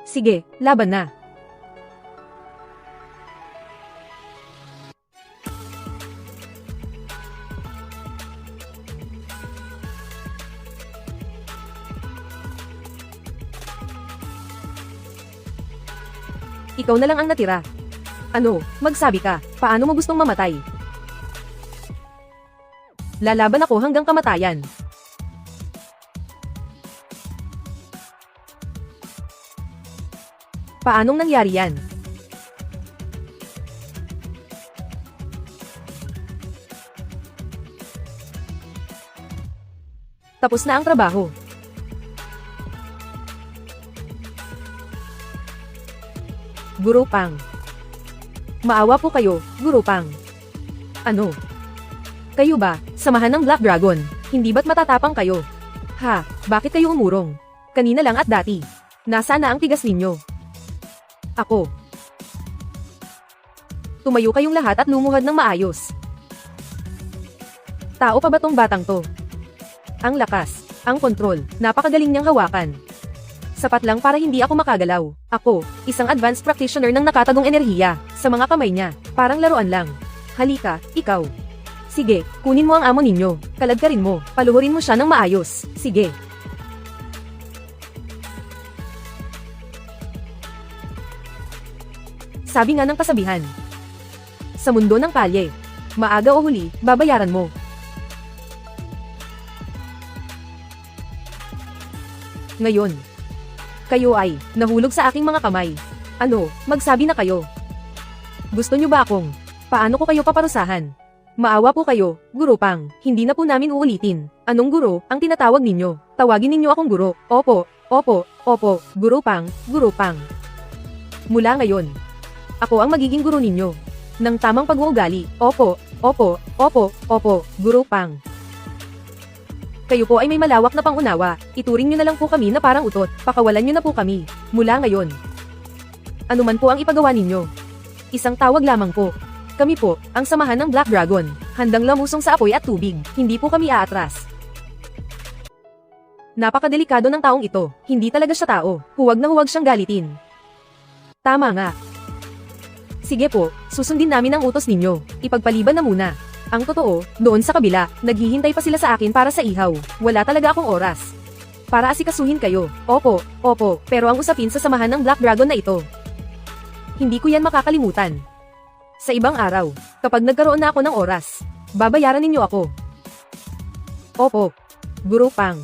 Sige, laban na. Ikaw na lang ang natira. Ano, magsabi ka, paano mo gustong mamatay? Lalaban ako hanggang kamatayan. Paanong nangyari yan? Tapos na ang trabaho. Guro Pang. Maawa po kayo, Guro Pang. Ano? Kayo ba, samahan ng Black Dragon, hindi ba't matatapang kayo? Ha, bakit kayo umurong? Kanina lang at dati. Nasaan na ang tigas ninyo? Ako. Tumayo kayong lahat at lumuhad ng maayos. Tao pa ba tong batang to? Ang lakas, ang kontrol, napakagaling niyang hawakan. Sapat lang para hindi ako makagalaw. Ako, isang advanced practitioner ng nakatagong enerhiya, sa mga kamay niya, parang laruan lang. Halika, ikaw. Sige, kunin mo ang amo ninyo, kaladkarin mo, paluhurin mo siya ng maayos, sige. Sabi nga ng kasabihan. Sa mundo ng kalye, maaga o huli, babayaran mo. Ngayon, kayo ay nahulog sa aking mga kamay. Ano, magsabi na kayo. Gusto nyo ba akong? Paano ko kayo paparusahan? Maawa po kayo, Guro Pang. Hindi na po namin uulitin. Anong guro ang tinatawag ninyo? Tawagin ninyo akong guro. Opo, opo, opo, Guro Pang, Guro Pang. Mula ngayon, ako ang magiging guro ninyo. Ng tamang pag-uugali. Opo, opo, opo, opo, Guro Pang. Kayo po ay may malawak na pangunawa, ituring nyo na lang po kami na parang utot, pakawalan nyo na po kami, mula ngayon. Ano man po ang ipagawa ninyo. Isang tawag lamang po. Kami po, ang samahan ng Black Dragon, handang lamusong sa apoy at tubig, hindi po kami aatras. Napakadelikado ng taong ito, hindi talaga siya tao, huwag na huwag siyang galitin. Tama nga. Sige po, susundin namin ang utos ninyo, ipagpaliban na muna. Ang totoo, doon sa kabila, naghihintay pa sila sa akin para sa ihaw. Wala talaga akong oras. Para asikasuhin kayo. Opo, opo, pero ang usapin sa samahan ng Black Dragon na ito. Hindi ko yan makakalimutan. Sa ibang araw, kapag nagkaroon na ako ng oras, babayaran ninyo ako. Opo, Guro Pang.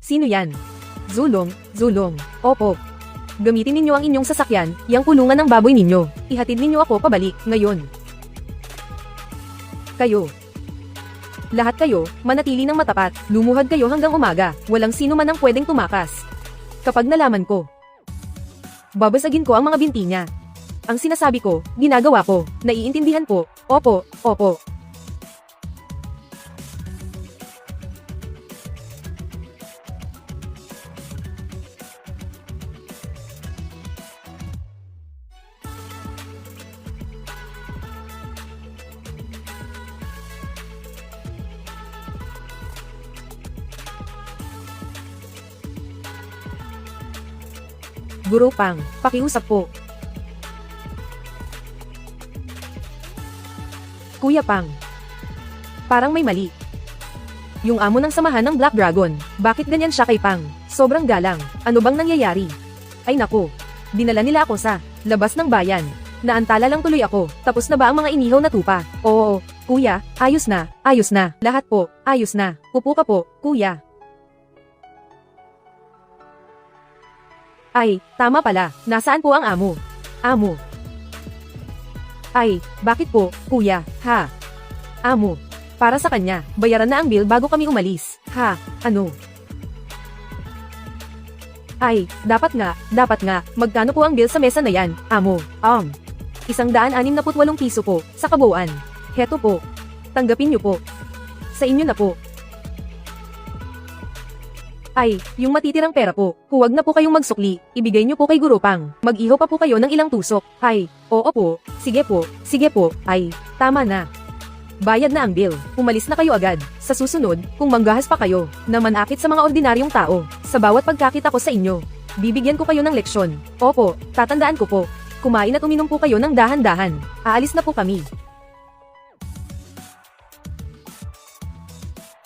Sino yan? Zulong, Zulong. Opo. Gamitin ninyo ang inyong sasakyan, yang kulungan ng baboy ninyo. Ihatid ninyo ako pabalik, ngayon. Kayo. Lahat kayo, manatili ng matapat, lumuhad kayo hanggang umaga, walang sino man ang pwedeng tumakas. Kapag nalaman ko, babasagin ko ang mga binti niya. Ang sinasabi ko, ginagawa ko, naiintindihan po, opo, opo. Guro Pang, pakiusap po. Kuya Pang. Parang may mali. Yung amo ng samahan ng Black Dragon, bakit ganyan siya kay Pang? Sobrang galang, ano bang nangyayari? Ay naku, dinala nila ako sa labas ng bayan. Naantala lang tuloy ako, tapos na ba ang mga inihaw na tupa? Oo, kuya, ayos na, lahat po, ayos na. Upo ka po, kuya. Ay, tama pala, nasaan po ang amo? Amo. Ay, bakit po, kuya, ha? Amo. Para sa kanya, bayaran na ang bill bago kami umalis. Ha, ano? Ay, dapat nga, magkano po ang bill sa mesa na yan, amo? 168 piso po, sa kabuuan. Heto po. Tanggapin niyo po. Sa inyo na po. Ay, yung matitirang pera po, huwag na po kayong magsukli, ibigay niyo po kay Guro Pang. Mag-iho pa po kayo ng ilang tusok. Ay, oo po, sige po, ay, tama na. Bayad na ang bill, umalis na kayo agad. Sa susunod, kung manggahas pa kayo, na manakit sa mga ordinaryong tao, sa bawat pagkakita ko sa inyo, bibigyan ko kayo ng leksyon. Opo, tatandaan ko po. Kumain at uminom po kayo ng dahan-dahan. Aalis na po kami.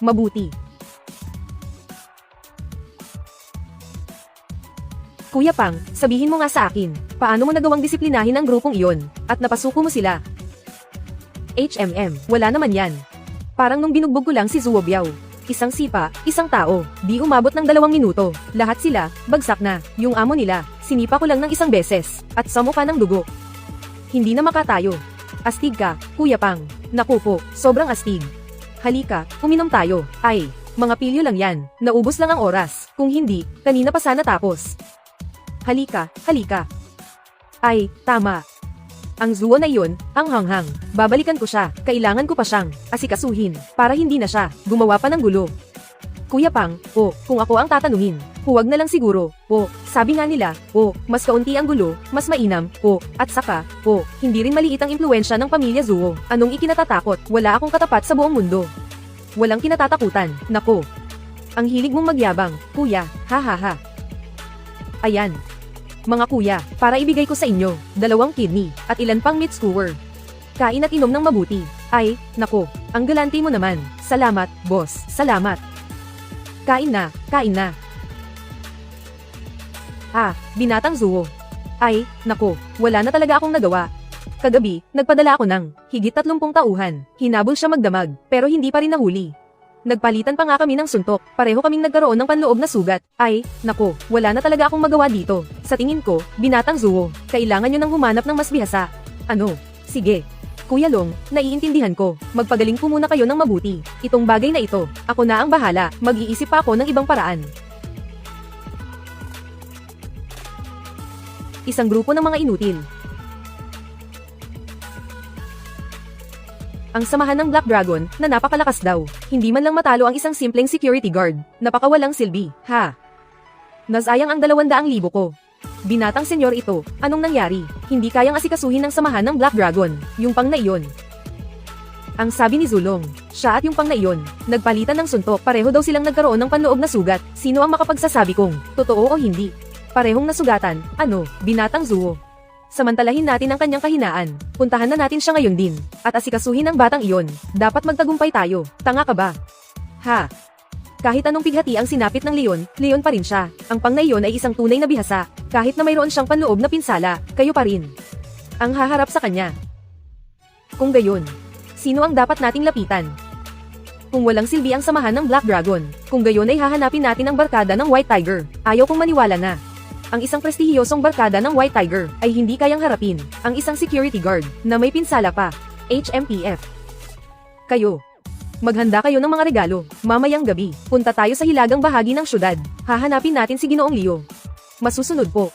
Mabuti. Kuya Pang, sabihin mo nga sa akin, paano mo nagawang disiplinahin ang grupong iyon, at napasuko mo sila? Wala naman yan. Parang nung binugbog ko lang si Zuo Biao. Isang sipa, isang tao, di umabot ng 2 minuto. Lahat sila, bagsak na. Yung amo nila, sinipa ko lang ng isang beses, at sa mukha ng dugo. Hindi na makatayo. Astig ka, Kuya Pang. Naku po, sobrang astig. Halika, uminom tayo. Ay, mga pilyo lang yan. Naubos lang ang oras. Kung hindi, kanina pa sana tapos. Halika. Ay, tama. Ang Zuo na iyon, ang hanghang. Babalikan ko siya. Kailangan ko pa siyang asikasuhin para hindi na siya gumawa pa ng gulo. Kuya Pang, kung ako ang tatanungin, huwag na lang siguro. Sabi nga nila, mas kaunti ang gulo, mas mainam, at saka, hindi rin maliit ang impluwensya ng pamilya Zuo. Anong ikinatatakot? Wala akong katapat sa buong mundo. Walang kinatatakutan, nako. Ang hilig mong magyabang, kuya, ha. Ayan. Mga kuya, para ibigay ko sa inyo, 2 kidney, at ilan pang meat skewer. Kain at inom ng mabuti. Ay, nako, ang galante mo naman. Salamat, boss, salamat. Kain na. Binatang Zuo. Ay, nako, wala na talaga akong nagawa. Kagabi, nagpadala ako ng higit 30 tauhan. Hinabol siya magdamag, pero hindi pa rin nahuli. Nagpalitan pa nga kami ng suntok, pareho kaming nagkaroon ng panloob na sugat. Ay, nako, wala na talaga akong magawa dito. Sa tingin ko, binatang Zuo, kailangan nyo nang humanap ng mas bihasa. Ano? Sige. Kuya Long, naiintindihan ko. Magpagaling po muna kayo ng mabuti. Itong bagay na ito, ako na ang bahala. Mag-iisip pa ako ng ibang paraan. Isang grupo ng mga inutil. Ang samahan ng Black Dragon, na napakalakas daw. Hindi man lang matalo ang isang simpleng security guard. Napakawalang silbi, ha? Nasayang ang 200,000 ko. Binatang senyor ito, anong nangyari? Hindi kayang asikasuhin ng samahan ng Black Dragon, yung pang na iyon. Ang sabi ni Zulong, siya at yung pang na iyon, nagpalitan ng suntok, pareho daw silang nagkaroon ng panloob na sugat. Sino ang makapagsasabi kung, totoo o hindi? Parehong nasugatan, binatang Zuo. Samantalahin natin ang kanyang kahinaan. Puntahan na natin siya ngayon din. At asikasuhin ang batang iyon. Dapat magtagumpay tayo. Tanga ka ba? Ha? Kahit anong pighati ang sinapit ng leon pa rin siya. Ang pang na iyon ay isang tunay na bihasa. Kahit na mayroon siyang panloob na pinsala, kayo pa rin ang haharap sa kanya. Kung gayon, sino ang dapat nating lapitan? Kung walang silbi ang samahan ng Black Dragon, kung gayon ay hahanapin natin ang barkada ng White Tiger. Ayaw kong maniwala na ang isang prestihiyosong barkada ng White Tiger ay hindi kayang harapin ang isang security guard na may pinsala pa. HMPF. Kayo. Maghanda kayo ng mga regalo. Mamayang gabi, punta tayo sa hilagang bahagi ng syudad. Hahanapin natin si Ginoong Leo. Masusunod po.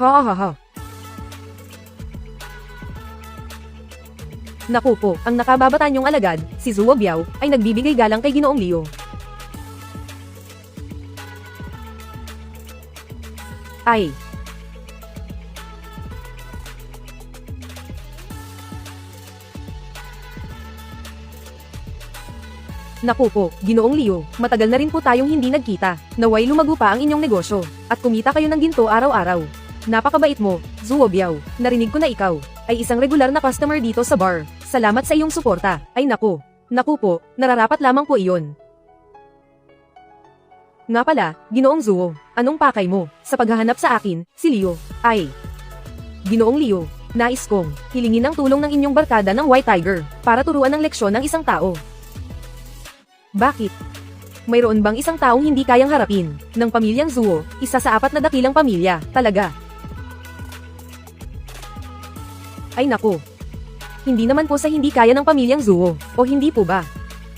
Ha. Naku po, ang nakababata niyong alagad, si Zuo Biao, ay nagbibigay galang kay Ginoong Leo. Ay. Naku po, Ginoong Leo, matagal na rin po tayong hindi nagkita. Naway lumago pa ang inyong negosyo, at kumita kayo ng ginto araw-araw. Napakabait mo, Zuo Biao. Narinig ko na ikaw ay isang regular na customer dito sa bar. Salamat sa iyong suporta. Ay naku po, nararapat lamang po iyon. Nga pala, Ginoong Zuo, anong pakay mo sa paghahanap sa akin, si Leo? Ay, Ginoong Leo, nais kong hilingin ang tulong ng inyong barkada ng White Tiger para turuan ng leksyon ng isang tao. Bakit? Mayroon bang isang taong hindi kayang harapin ng pamilyang Zuo, isa sa 4 na dakilang pamilya, talaga? Ay naku. Hindi naman po sa hindi kaya ng pamilyang Zuo, o hindi po ba?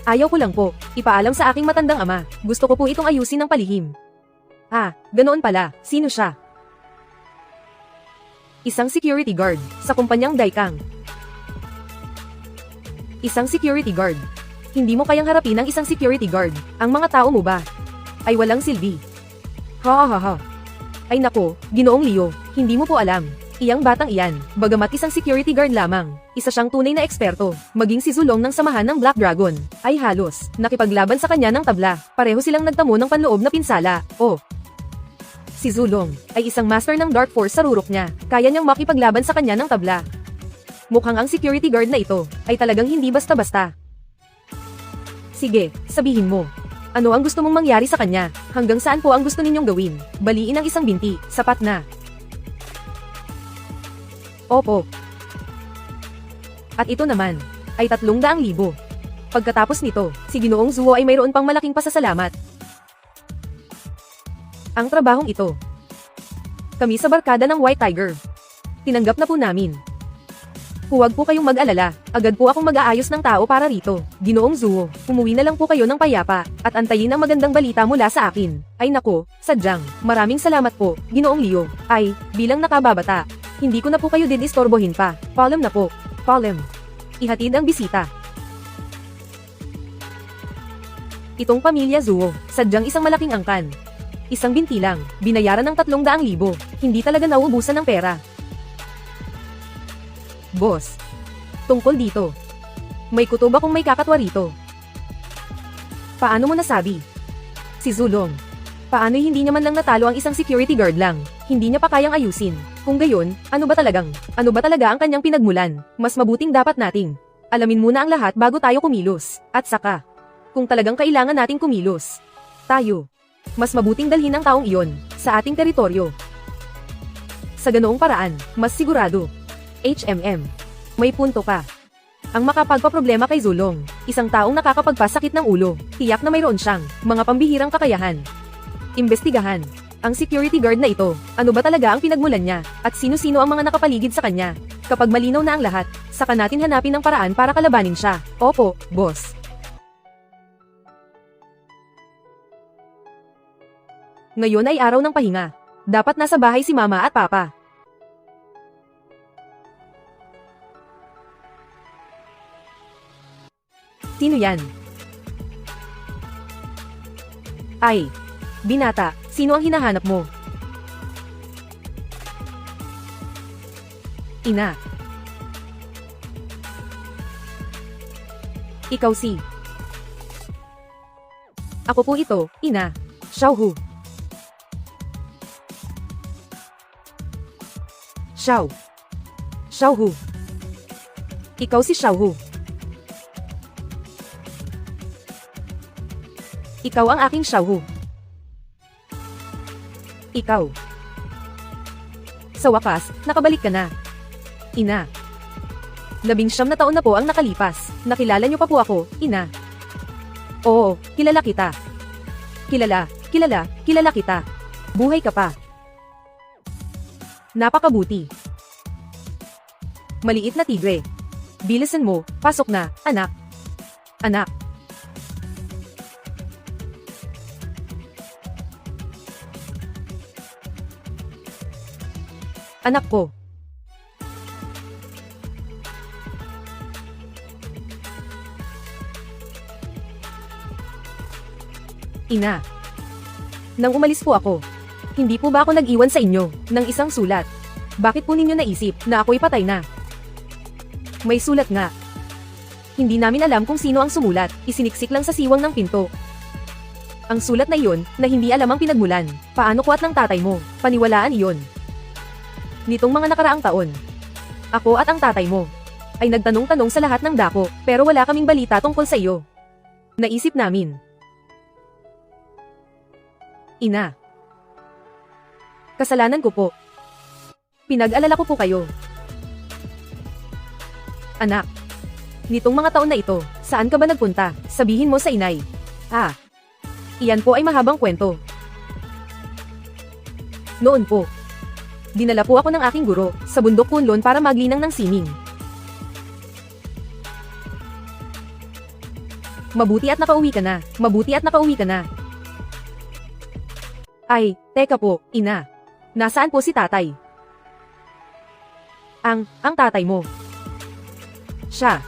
Ayaw ko lang po, ipaalam sa aking matandang ama, gusto ko po itong ayusin ng palihim. Ah, ganoon pala, sino siya? Isang security guard sa kumpanyang Daikang. Isang security guard. Hindi mo kayang harapin ang isang security guard. Ang mga tao mo ba ay walang silbi. Ha ha ha. Ay nako, Ginoong Leo, hindi mo po alam. Iyang batang iyan, bagamat isang security guard lamang, isa siyang tunay na eksperto. Maging si Zulong ng samahan ng Black Dragon ay halos nakipaglaban sa kanya ng tabla. Pareho silang nagtamo ng panloob na pinsala. Oh. Si Zulong ay isang master ng Dark Force sa rurok niya. Kaya niyang makipaglaban sa kanya ng tabla. Mukhang ang security guard na ito ay talagang hindi basta-basta. Sige, sabihin mo. Ano ang gusto mong mangyari sa kanya? Hanggang saan po ang gusto ninyong gawin? Baliin ang isang binti, sapat na. Opo. At ito naman, ay 300,000. Pagkatapos nito, si Ginoong Zuo ay mayroon pang malaking pasasalamat. Ang trabahong ito. Kami sa barkada ng White Tiger. Tinanggap na po namin. Huwag po kayong mag-alala, agad po akong mag-aayos ng tao para rito. Ginoong Zuo, umuwi na lang po kayo ng payapa, at antayin ang magandang balita mula sa akin. Ay nako, sadyang, maraming salamat po, Ginoong Leo. Ay, bilang nakababata, hindi ko na po kayo didistorbohin pa. Paalam na po. Paalam. Ihatid ang bisita. Itong pamilya Zuo, sadyang isang malaking angkan. Isang binti lang, binayaran ng 300,000. Hindi talaga nauubusan ng pera. Boss. Tungkol dito. May kutob akong may kakatwa rito. Paano mo nasabi? Si Zulong. Paano hindi niya man lang natalo ang isang security guard lang? Hindi niya pa kayang ayusin. Kung gayon, ano ba talaga ang kanyang pinagmulan? Mas mabuting dapat nating alamin muna ang lahat bago tayo kumilos. At saka, kung talagang kailangan nating kumilos, tayo, mas mabuting dalhin ang taong iyon sa ating teritoryo. Sa ganoong paraan, mas sigurado. HMM. May punto ka. Ang makapagpaproblema kay Zulong, isang taong nakakapagpasakit ng ulo, tiyak na mayroon siyang mga pambihirang kakayahan. Imbestigahan ang security guard na ito. Ano ba talaga ang pinagmulan niya? At sino-sino ang mga nakapaligid sa kanya? Kapag malinaw na ang lahat, saka natin hanapin ang paraan para kalabanin siya. Opo, boss. Ngayon ay araw ng pahinga. Dapat nasa bahay si mama at papa. Sino yan? Ay, binata, sino ang hinahanap mo? Ina. Ikaw si. Ako po ito, ina. Xiaohu. Xiaohu. Ikaw si Xiaohu. Ikaw ang aking Xiaohu. Ikaw. Sa wakas, nakabalik ka na. Ina. 19 na taon na po ang nakalipas. Nakilala niyo pa po ako, ina. Oo, kilala kita. Kilala kita. Buhay ka pa. Napakabuti. Maliit na tigre. Bilisan mo, pasok na, anak. Anak. Anak ko. Ina. Nang umalis po ako, hindi po ba ako nag-iwan sa inyo ng isang sulat? Bakit po ninyo naisip na ako'y patay na? May sulat nga. Hindi namin alam kung sino ang sumulat, isiniksik lang sa siwang ng pinto. Ang sulat na iyon, na hindi alam ang pinagmulan, paano ko at ng tatay mo, paniwalaan iyon. Nitong mga nakaraang taon, ako at ang tatay mo, ay nagtanong-tanong sa lahat ng dako, pero wala kaming balita tungkol sa iyo. Naisip namin. Ina. Kasalanan ko po. Pinag-alala ko po kayo. Anak. Nitong mga taon na ito, saan ka ba nagpunta? Sabihin mo sa inay. Iyan po ay mahabang kwento. Noon po, dinala po ako ng aking guro sa bundok Kunlun para maglinang ng siming. Mabuti at nakauwi ka na. Ay, teka po, ina. Nasaan po si tatay? Ang tatay mo. Siya.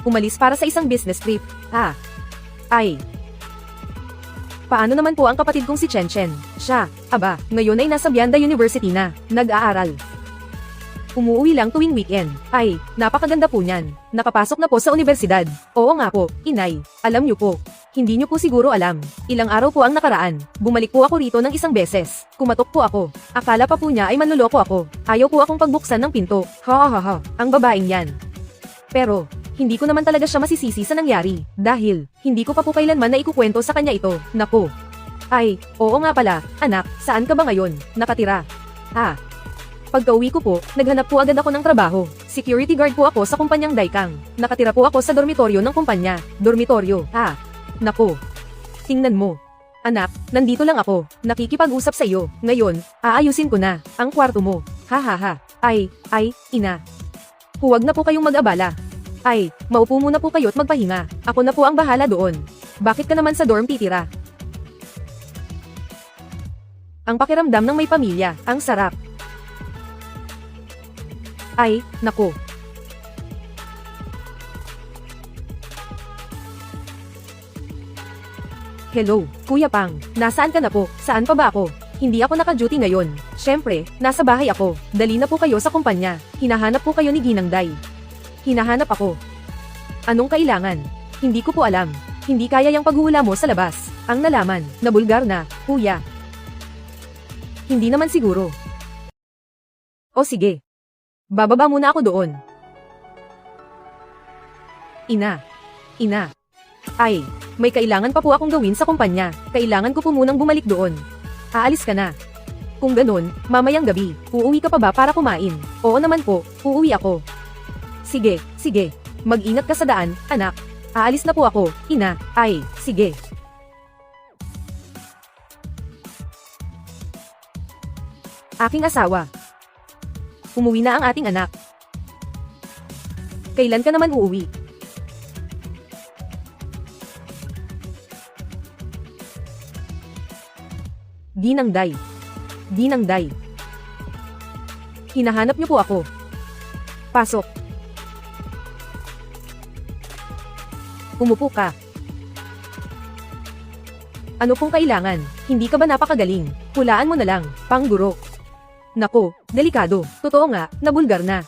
Umalis para sa isang business trip. Ay. Paano naman po ang kapatid kong si Chen? Siya, ngayon ay nasa Bianda University na, nag-aaral. Umuwi lang tuwing weekend. Ay, napakaganda po niyan. Nakapasok na po sa universidad. Oo nga po, inay. Alam niyo po. Hindi niyo po siguro alam. Ilang araw po ang nakaraan. Bumalik po ako rito ng isang beses. Kumatok po ako. Akala pa po niya ay manloloko ako. Ayaw po akong pagbuksan ng pinto. Ang babaeng yan. Pero, hindi ko naman talaga siya masisisi sa nangyari. Dahil, hindi ko pa po kailanman na ikukwento sa kanya ito. Naku. Ay, oo nga pala. Anak, saan ka ba ngayon? Nakatira. Pagka-uwi ko po, naghanap po agad ako ng trabaho. Security guard po ako sa kumpanyang Daikang. Nakatira po ako sa dormitoryo ng kumpanya. Dormitoryo. Naku. Tingnan mo. Anak, nandito lang ako. Nakikipag-usap sa iyo. Ngayon, aayusin ko na ang kwarto mo. Ay, ina. Huwag na po kayong mag-abala. Ay, maupo muna po kayo at magpahinga. Ako na po ang bahala doon. Bakit ka naman sa dorm titira? Ang pakiramdam ng may pamilya, ang sarap. Ay, naku. Hello, Kuya Pang. Nasaan ka na po? Saan pa ba ako? Hindi ako naka-duty ngayon. Syempre, nasa bahay ako. Dali na po kayo sa kumpanya. Hinahanap po kayo ni Ginang Day. Hinahanap ako. Anong kailangan? Hindi ko po alam. Hindi kaya yung paghuhula mo sa labas. Ang nalaman, na bulgar na, kuya. Hindi naman siguro. O sige. Bababa muna ako doon. Ina. Ay, may kailangan pa po akong gawin sa kumpanya. Kailangan ko po munang bumalik doon. Aalis ka na. Kung ganun, mamayang gabi, uuwi ka pa ba para kumain? Oo naman po, uuwi ako. Sige. Mag-ingat ka sa daan, anak. Aalis na po ako, ina. Ay, sige. Aking asawa. Umuwi na ang ating anak. Kailan ka naman uuwi? Ginang Day. Hinahanap niyo po ako. Pasok. Umupo ka. Ano pong kailangan? Hindi ka ba napakagaling? Hulaan mo na lang, pangguro. Nako, delikado. Totoo nga, nabulgar na.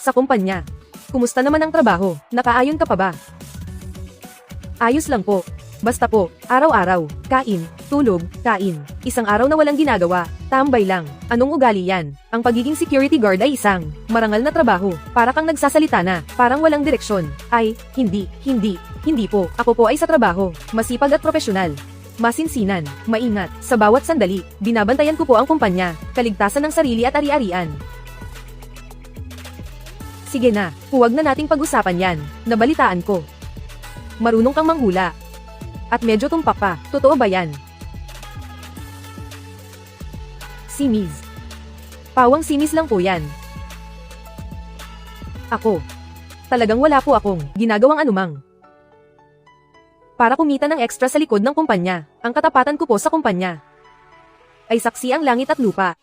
Sa kumpanya. Kumusta naman ang trabaho? Nakaayon ka pa ba? Ayos lang po. Basta po, araw-araw, kain, tulog, kain. Isang araw na walang ginagawa, tambay lang. Anong ugali yan? Ang pagiging security guard ay isang marangal na trabaho. Para kang nagsasalita na, parang walang direksyon. Ay, hindi po. Ako po ay sa trabaho, masipag at profesional. Masinsinan, maingat, sa bawat sandali, binabantayan ko po ang kumpanya, kaligtasan ng sarili at ari-arian. Sige na, huwag na nating pag-usapan yan, nabalitaan ko. Marunong kang manghula. At medyo tumpak pa, totoo ba yan? Simis. Pawang simis lang po yan. Ako. Talagang wala po akong ginagawang anumang. Para kumita ng extra sa likod ng kumpanya, ang katapatan ko po sa kumpanya ay saksi ang langit at lupa.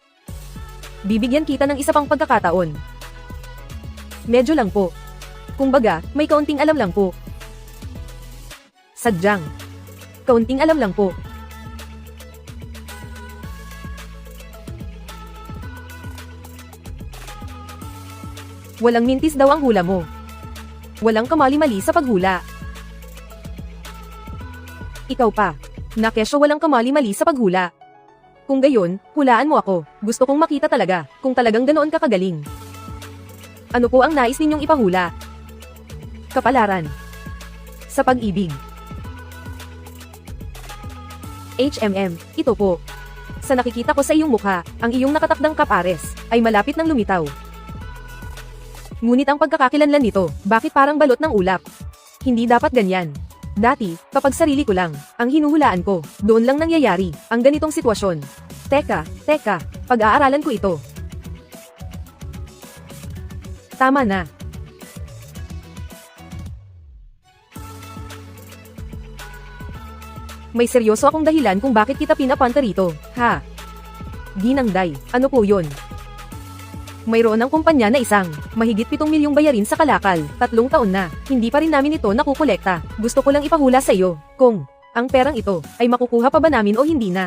Bibigyan kita ng isa pang pagkakataon. Medyo lang po. Kumbaga, may kaunting alam lang po. Sadyang. Kaunting alam lang po. Walang mintis daw ang hula mo. Walang kamali-mali sa paghula. Ikaw pa. Na kesyo walang kamali-mali sa paghula. Kung gayon, hulaan mo ako. Gusto kong makita talaga, kung talagang ganoon ka kagaling. Ano po ang nais ninyong ipahula? Kapalaran. Sa pag-ibig. Ito po. Sa nakikita ko sa iyong mukha, ang iyong nakatakdang kapares, ay malapit ng lumitaw. Ngunit ang pagkakakilanlan nito, bakit parang balot ng ulap? Hindi dapat ganyan. Dati, kapag sarili ko lang, ang hinuhulaan ko, doon lang nangyayari, ang ganitong sitwasyon. Teka, pag-aaralan ko ito. Tama na. May seryoso akong dahilan kung bakit kita pinapunta rito, ha? Ginangday, ano po yun? Mayroon ang kumpanya na isang mahigit 7 milyong bayarin sa kalakal, 3 taon na, hindi pa rin namin ito nakukolekta. Gusto ko lang ipahula sa iyo, kung ang perang ito ay makukuha pa ba namin o hindi na.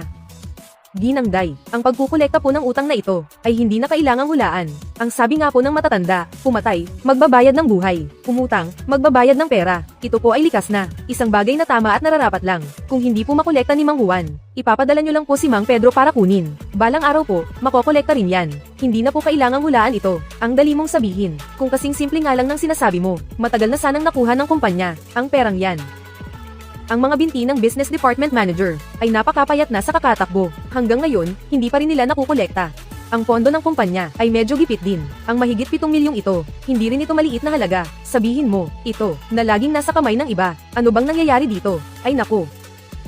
Ginangday, ang pagkukolekta po ng utang na ito ay hindi na kailangang hulaan. Ang sabi nga po ng matatanda, pumatay, magbabayad ng buhay. Umutang, magbabayad ng pera. Ito po ay likas na, isang bagay na tama at nararapat lang. Kung hindi po makolekta ni Mang Juan, ipapadala nyo lang po si Mang Pedro para kunin. Balang araw po, makokolekta rin yan. Hindi na po kailangang hulaan ito. Ang dali mong sabihin, kung kasing simple nga lang ng sinasabi mo, matagal na sanang nakuha ng kumpanya, ang perang yan. Ang mga binti ng Business Department Manager ay napakapayat na sa kakatakbo. Hanggang ngayon, hindi pa rin nila nakukolekta. Ang pondo ng kumpanya ay medyo gipit din. Ang mahigit 7 milyong ito, hindi rin ito maliit na halaga. Sabihin mo, ito, na laging nasa kamay ng iba. Ano bang nangyayari dito? Ay naku.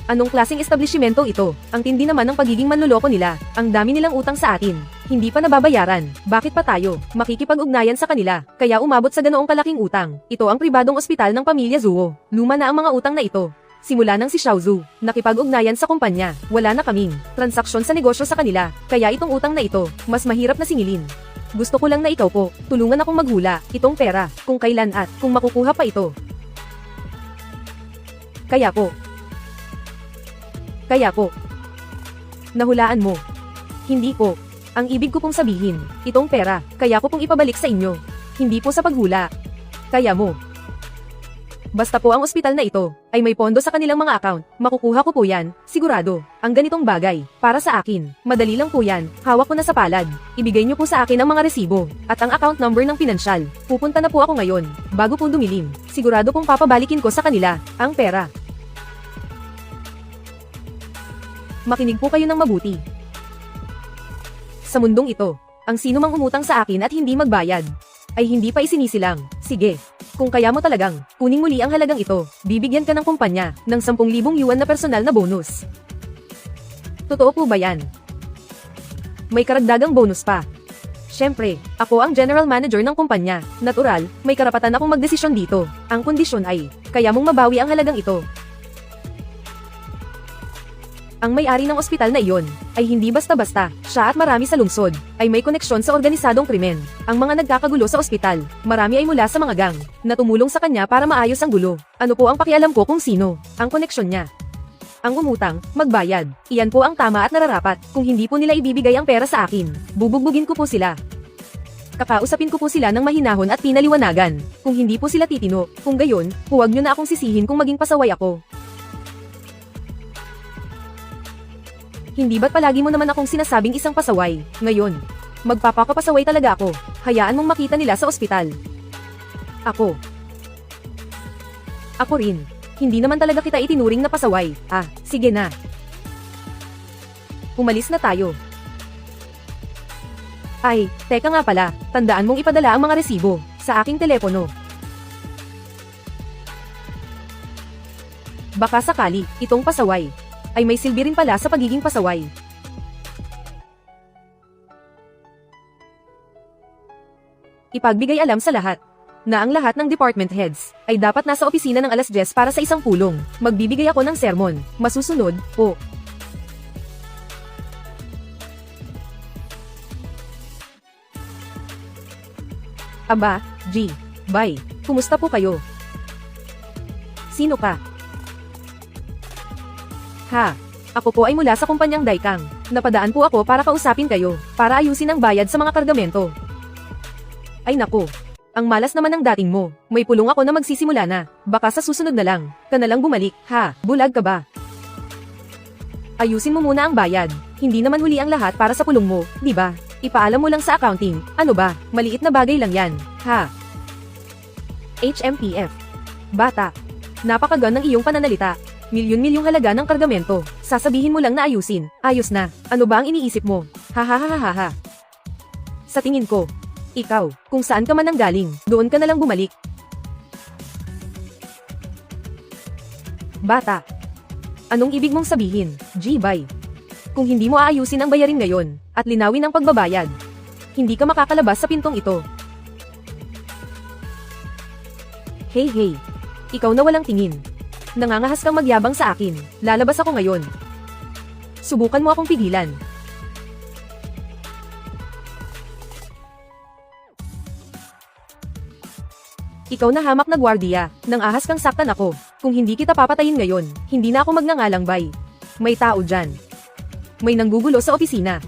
Anong klaseng establishmento ito? Ang tindi naman ng pagiging manloloko nila. Ang dami nilang utang sa atin. Hindi pa nababayaran. Bakit pa tayo makikipag-ugnayan sa kanila? Kaya umabot sa ganoong kalaking utang. Ito ang pribadong ospital ng pamilya Zuo. Luma na ang mga utang na ito. Simula nang si Xiaozu, nakipag-ugnayan sa kumpanya, wala na kaming transaksyon sa negosyo sa kanila, kaya itong utang na ito, mas mahirap na singilin. Gusto ko lang na ikaw po, tulungan akong maghula, itong pera, kung kailan at kung makukuha pa ito. Kaya po. Nahulaan mo. Hindi po. Ang ibig ko pong sabihin, itong pera, kaya ko pong ipabalik sa inyo. Hindi po sa paghula. Kaya mo. Basta po ang ospital na ito ay may pondo sa kanilang mga account, makukuha ko po yan, sigurado. Ang ganitong bagay, para sa akin, madali lang po yan, hawak ko na sa palad. Ibigay niyo po sa akin ang mga resibo, at ang account number ng pinansyal. Pupunta na po ako ngayon, bago po dumilim. Sigurado pong papabalikin ko sa kanila, ang pera. Makinig po kayo ng mabuti. Sa mundong ito, ang sino mang umutang sa akin at hindi magbayad, ay hindi pa isinisilang. Sige. Kung kaya mo talagang, kuning muli ang halagang ito, bibigyan ka ng kumpanya ng 10,000 yuan na personal na bonus. Totoo po ba yan? May karagdagang bonus pa. Siyempre, ako ang general manager ng kumpanya. Natural, may karapatan akong magdesisyon dito. Ang kondisyon ay, kaya mong mabawi ang halagang ito. Ang may-ari ng ospital na iyon, ay hindi basta-basta, siya at marami sa lungsod, ay may koneksyon sa organisadong krimen. Ang mga nagkakagulo sa ospital, marami ay mula sa mga gang, na tumulong sa kanya para maayos ang gulo. Ano po ang pakialam ko kung sino, ang koneksyon niya? Ang umutang, magbayad. Iyan po ang tama at nararapat. Kung hindi po nila ibibigay ang pera sa akin, bubugbugin ko po sila. Kakausapin ko po sila ng mahinahon at pinaliwanagan. Kung hindi po sila titino, kung gayon, huwag nyo na akong sisihin kung maging pasaway ako. Hindi ba't palagi mo naman akong sinasabing isang pasaway? Ngayon, magpapakapasaway talaga ako. Hayaan mong makita nila sa ospital. Ako rin. Hindi naman talaga kita itinuring na pasaway. Ah, sige na. Umalis na tayo. Ay, teka nga pala, tandaan mong ipadala ang mga resibo sa aking telepono. Baka sakali, itong pasaway ay may silbi rin pala sa pagiging pasaway. Ipagbigay alam sa lahat na ang lahat ng department heads ay dapat nasa opisina ng 10:00 para sa isang pulong. Magbibigay ako ng sermon. Masusunod, po. Aba, G. Bye. Kumusta po kayo? Sino ka? Ha, ako po ay mula sa kumpanyang Daikang. Napadaan po ako para kausapin kayo, para ayusin ang bayad sa mga kargamento. Ay naku, ang malas naman ng dating mo. May pulong ako na magsisimula na. Baka sa susunod na lang, ka na lang bumalik. Ha, bulag ka ba? Ayusin mo muna ang bayad. Hindi naman huli ang lahat para sa pulong mo, di ba? Ipaalam mo lang sa accounting. Ano ba, maliit na bagay lang yan. Ha? HMPF. Bata. Napakagan ng iyong pananalita. Milyon-milyong halaga ng kargamento. Sasabihin mo lang na ayusin. Ayos na. Ano ba ang iniisip mo? Ha. Sa tingin ko, ikaw, kung saan ka man nanggaling, doon ka na lang bumalik. Bata. Anong ibig mong sabihin, G-Bay? Kung hindi mo aayusin ang bayarin ngayon, at linawin ang pagbabayad, hindi ka makakalabas sa pintong ito. Hey, ikaw na walang tingin. Nangangahas kang magyabang sa akin, lalabas ako ngayon. Subukan mo akong pigilan. Ikaw na hamak na gwardiya, nang ahas kang saktan ako. Kung hindi kita papatayin ngayon, hindi na ako magngangalang bay. May tao dyan. May nanggugulo sa opisina.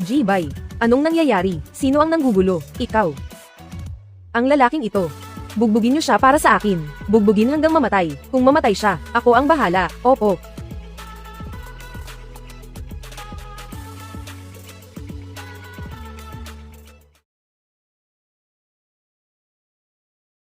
Bay, anong nangyayari? Sino ang nanggugulo? Ikaw. Ang lalaking ito. Bugbugin niyo siya para sa akin. Bugbugin hanggang mamatay. Kung mamatay siya, ako ang bahala. Opo.